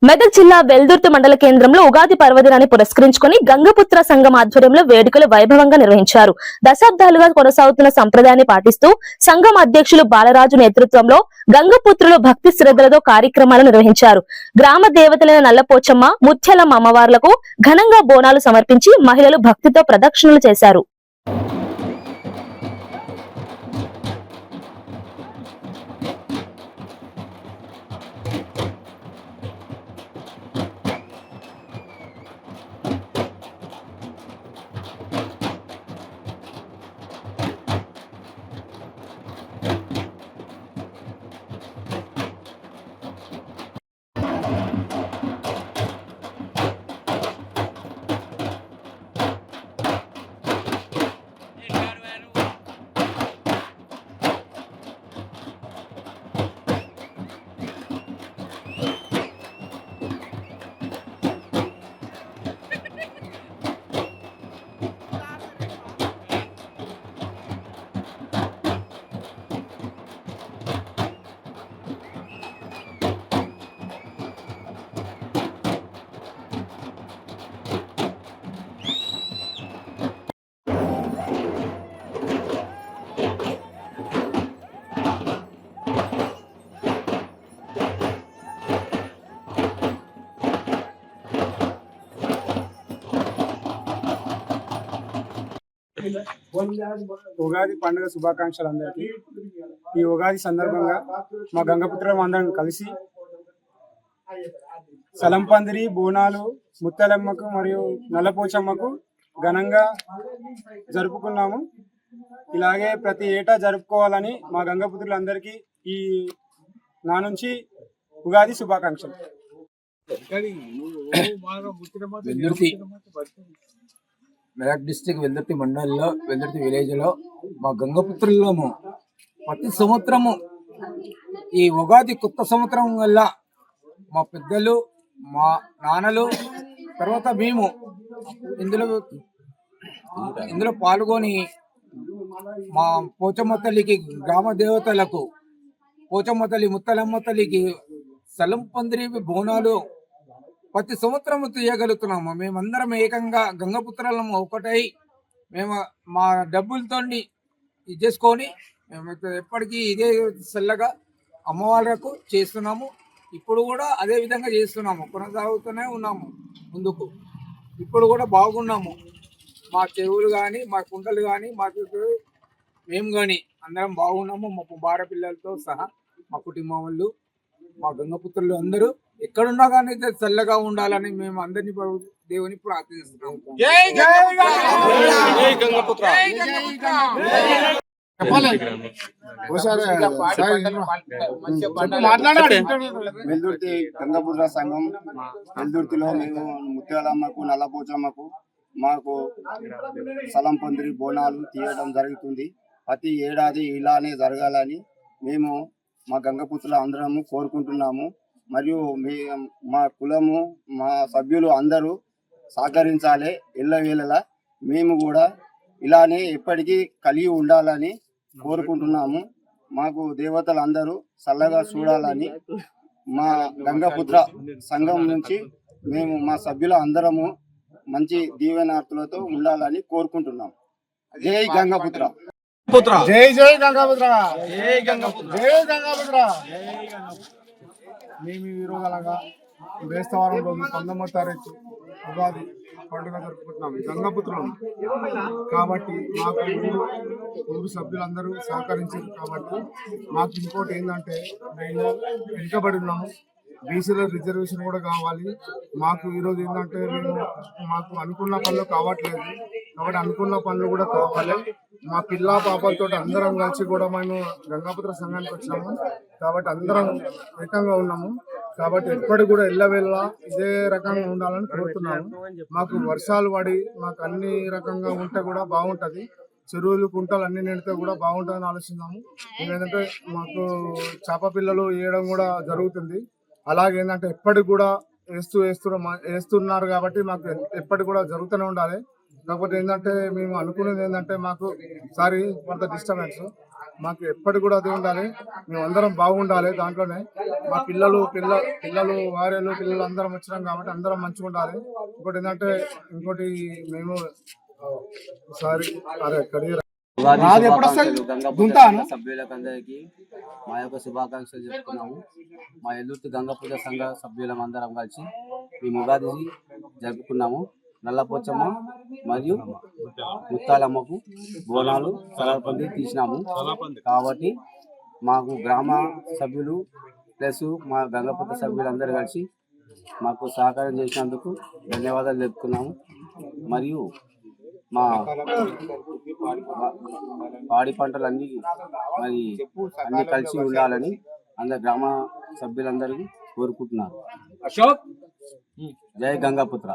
మెదక్ జిల్లా వెల్దుర్తి మండల కేంద్రంలో ఉగాది పర్వదినాన్ని పురస్కరించుకుని గంగపుత్ర సంఘం ఆధ్వర్యంలో వేడుకలు వైభవంగా నిర్వహించారు. దశాబ్దాలుగా కొనసాగుతున్న సంప్రదాయాన్ని పాటిస్తూ సంఘం అధ్యక్షులు బాలరాజు నేతృత్వంలో గంగపుత్రులు భక్తి శ్రద్ధలతో కార్యక్రమాలు నిర్వహించారు. గ్రామ దేవతలైన నల్లపోచమ్మ, ముత్యాలమ్మ అమ్మవార్లకు ఘనంగా బోనాలు సమర్పించి మహిళలు భక్తితో ప్రదక్షిణలు చేశారు. ఉగాది పండుగ శుభాకాంక్షలు అందరికీ. ఈ ఉగాది సందర్భంగా మా గంగపుత్రం అందరం కలిసి సలంపందిరి, బోనాలు ముత్తలమ్మకు మరియు నల్లపోచమ్మకు ఘనంగా జరుపుకున్నాము. ఇలాగే ప్రతి ఏటా జరుపుకోవాలని మా గంగపుత్రులందరికీ ఈ నా నుంచి ఉగాది శుభాకాంక్షలు. మెదక్ డిస్టిక్ వెల్దుర్తి మండలంలో వెల్దుర్తి విలేజ్ లో మా గంగపుత్రులము ప్రతి సంవత్సరము ఈ ఉగాది కొత్త సంవత్సరం వల్ల మా పెద్దలు, మా నాన్నలు, తర్వాత మేము ఇందులో పాల్గొని మా పోచమ్మ తల్లికి, గ్రామ దేవతలకు, పోచమ్మ తల్లి, ముత్తలమ్మ తల్లికి సలంపందిరి బోనాలు ప్రతి సంవత్సరం తీయగలుగుతున్నాము. మేమందరం ఏకంగా గంగపుత్రాలము ఒకటై మేము మా డబ్బులతో ఇది చేసుకొని మేము ఎప్పటికీ ఇదే చల్లగా అమ్మవాళ్ళకు చేస్తున్నాము. ఇప్పుడు కూడా అదే విధంగా చేస్తున్నాము, కొనసాగుతూనే ఉన్నాము ముందుకు. ఇప్పుడు కూడా బాగున్నాము. మా చెరువులు కానీ, మా కుంటలు కానీ, మా మేము కానీ అందరం బాగున్నాము. మా భార్య పిల్లలతో సహా మా కుటుంబం వాళ్ళు, మా గంగపుత్రులు అందరూ ఎక్కడున్నా కానీ చల్లగా ఉండాలని మేము అందరినీ దేవుని ప్రార్థిస్తున్నాము. వెల్దుర్తి గంగపుత్ర సంఘం వెల్దుర్తిలో మేము ముత్యాలమ్మకు, నల్లపోచమ్మకు మాకు సలంపందిరి బోనాలు తీయడం జరుగుతుంది. ప్రతి ఏడాది ఇలానే జరగాలని మేము మా గంగపుత్రుల అందరము కోరుకుంటున్నాము. మరియు మా కులము, మా సభ్యులు అందరూ సహకరించాలి. ఎల్లవేళలా మేము కూడా ఇలానే ఎప్పటికీ కలిగి ఉండాలని కోరుకుంటున్నాము. మాకు దేవతలు అందరూ చల్లగా చూడాలని మా గంగపుత్ర సంఘం నుంచి మేము మా సభ్యుల అందరము మంచి దీవెనార్థులతో ఉండాలని కోరుకుంటున్నాం. జై గంగపుత్ర, జై జై గంగపుత్ర, జై గంగపుత్ర, జై గంగపుత్ర. మేము ఈరోజు అలాగా బేస్తవారం రోజు 19వ తారీఖు ఉగాది పండుగ జరుపుకుంటున్నాం గంగపుత్రులు కాబట్టి. మాకు ఊరు సభ్యులందరూ సహకరించారు కాబట్టి. మాకు ఇంకోటి ఏంటంటే, మేము వెనుకబడి ఉన్నాము. బీసీలో రిజర్వేషన్ కూడా కావాలి మాకు. ఈరోజు ఏంటంటే మాకు అనుకున్న పనులు కావట్లేదు కాబట్టి అనుకున్న పనులు కూడా కావాలి. మా పిల్ల పాపలతో అందరం కలిసి కూడా మేము గంగాపుత్ర సంఘానికి వచ్చాము కాబట్టి అందరం ఏకంగా ఉన్నాము. కాబట్టి ఎప్పటికి కూడా ఎల్లవేళ ఇదే రకంగా ఉండాలని కోరుతున్నాము. మాకు వర్షాలు పడి మాకు అన్ని రకంగా ఉంటే కూడా బాగుంటుంది. చెరువులు, కుంటలు అన్ని నిండితే కూడా బాగుంటుందని ఆలోచిస్తున్నాము. ఏంటంటే మాకు చేప పిల్లలు వేయడం కూడా జరుగుతుంది. అలాగే ఏంటంటే ఎప్పటికి కూడా వేస్తున్నారు కాబట్టి మాకు ఎప్పటికి కూడా జరుగుతూనే ఉండాలి. కాకపోతే ఏంటంటే మేము అనుకునేది ఏంటంటే, మాకు సారీ ఫర్ ద డిస్టర్బెన్స్, మాకు ఎప్పటికి కూడా అదే ఉండాలి, మేము అందరం బాగుండాలి. దాంట్లోనే మా పిల్లలు వారేళ్ళు పిల్లలు అందరం వచ్చినాం కాబట్టి అందరం మంచిగా ఉండాలి. ఇంకోటి ఏంటంటే మేము ఒకసారి ఉగాది రాదు ఎప్పుడు వస్తాయి? శుభాకాంక్షలు గంగాపుత్ర దుంతాను. సంఘ సభ్యులకందరికీ మా యొక్క శుభాకాంక్షలు చెప్పుకున్నాము. మా ఎల్లుర్తి గంగాపుత్ర సంఘ సభ్యులం అందరం కలిసి ఈ ఉగాది జరుపుకున్నాము. నల్లపోచమ్మ మరియు ముత్తాలమ్మకు బోనాలు సలాపంది తీసినాము. కాబట్టి మాకు గ్రామ సభ్యులు ప్లస్ మా గంగాపుత్ర సభ్యులందరూ కలిసి మాకు సహకారం చేసినందుకు ధన్యవాదాలు చెప్తున్నాము. మరియు మా పాడి పంటలన్నీ మరి అన్ని కలిసి ఉండాలని అందరు గ్రామ సభ్యులందరూ కోరుకుంటున్నారు. జై గంగాపుత్ర.